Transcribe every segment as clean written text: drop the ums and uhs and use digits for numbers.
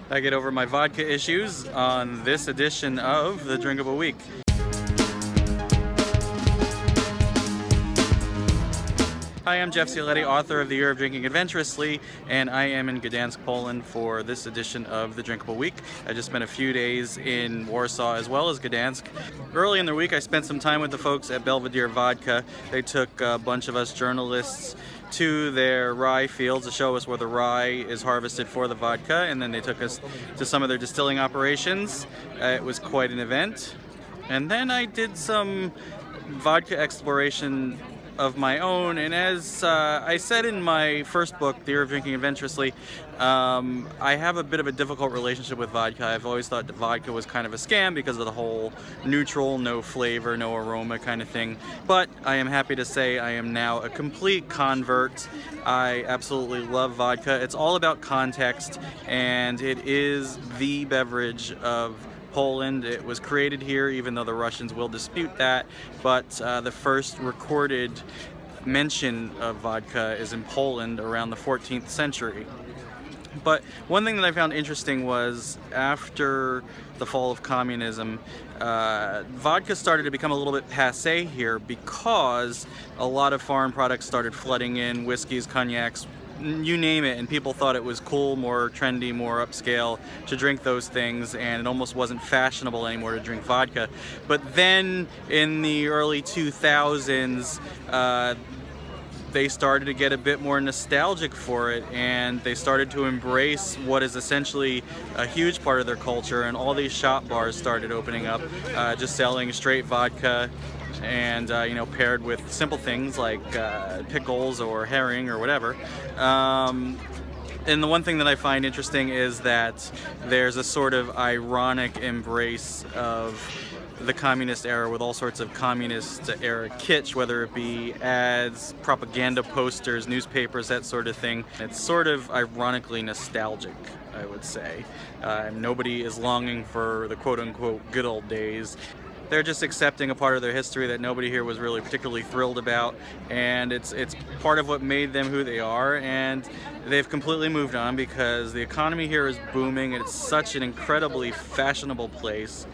I get over my vodka issues on this edition of the Drinkable Week. Hi, I'm Jeff Cioletti, author of The Year of Drinking Adventurously, and I am in Gdansk, Poland for this edition of the Drinkable Week. I just spent a few days in Warsaw as well as Gdansk. Early in the week, I spent some time with the folks at Belvedere Vodka. They took a bunch of us journalists to their rye fields to show us where the rye is harvested for the vodka, and then they took us to some of their distilling operations. It was quite an event. And then I did some vodka exploration of my own, and as I said in my first book, The Year of Drinking Adventurously, I have a bit of a difficult relationship with vodka. I've always thought that vodka was kind of a scam because of the whole neutral, no flavor, no aroma kind of thing. But I am happy to say I am now a complete convert. I absolutely love vodka. It's all about context, and it is the beverage of Poland. It was created here, even though the Russians will dispute that, but the first recorded mention of vodka is in Poland around the 14th century. But one thing that I found interesting was after the fall of communism, vodka started to become a little bit passé here because a lot of foreign products started flooding in, whiskeys, cognacs, you name it, and people thought it was cool, more trendy, more upscale to drink those things, and it almost wasn't fashionable anymore to drink vodka. But then in the early 2000s, they started to get a bit more nostalgic for it, and they started to embrace what is essentially a huge part of their culture, and all these shop bars started opening up, just selling straight vodka, and paired with simple things like pickles or herring or whatever. And the one thing that I find interesting is that there's a sort of ironic embrace of the communist era with all sorts of communist era kitsch, whether it be ads, propaganda posters, newspapers, that sort of thing. It's sort of ironically nostalgic, I would say. Nobody is longing for the quote-unquote good old days. They're just accepting a part of their history that nobody here was really particularly thrilled about, and it's part of what made them who they are, and they've completely moved on because the economy here is booming, and it's such an incredibly fashionable place.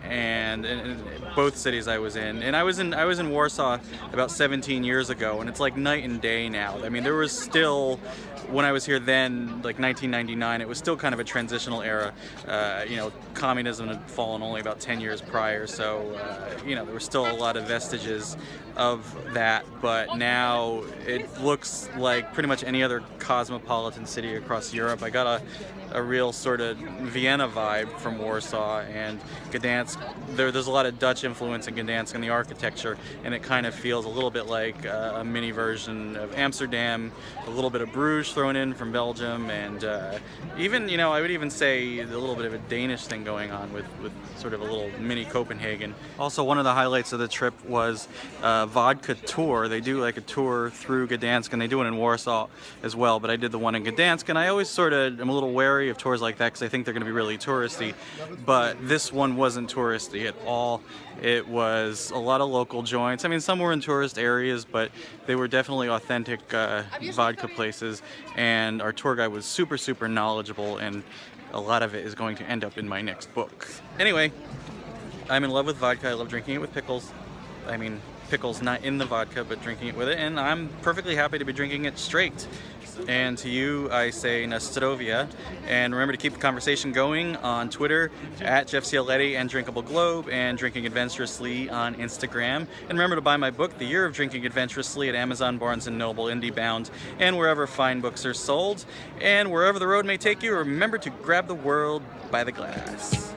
And in both cities I was in, and I was in Warsaw about 17 years ago, and it's like night and day now. I mean, there was still, when I was here then, like 1999, it was still kind of a transitional era. Communism had fallen only about 10 years prior, so there were still a lot of vestiges of that, but now it looks like pretty much any other cosmopolitan city across Europe. I got a real sort of Vienna vibe from Warsaw, and Gdansk. There's a lot of Dutch influence in Gdansk in the architecture, and it kind of feels a little bit like a mini version of Amsterdam, a little bit of Bruges thrown in from Belgium, and even, I would even say a little bit of a Danish thing going on with sort of a little mini Copenhagen. Also, one of the highlights of the trip was a vodka tour. They do like a tour through Gdansk, and they do it in Warsaw as well, but I did the one in Gdansk, and I always sort of am a little wary of tours like that because I think they're going to be really touristy, but this one wasn't touristy at all. It was a lot of local joints. I mean, some were in tourist areas, but they were definitely authentic vodka places, and our tour guide was super, super knowledgeable, and a lot of it is going to end up in my next book. Anyway, I'm in love with vodka. I love drinking it with pickles. I mean, pickles not in the vodka, but drinking it with it, and I'm perfectly happy to be drinking it straight. And to you, I say Nastrovia, and remember to keep the conversation going on Twitter at Jeff Cioletti and Drinkable Globe, and Drinking Adventurously on Instagram. And remember to buy my book, The Year of Drinking Adventurously, at Amazon, Barnes & Noble, IndieBound, and wherever fine books are sold. And wherever the road may take you, remember to grab the world by the glass.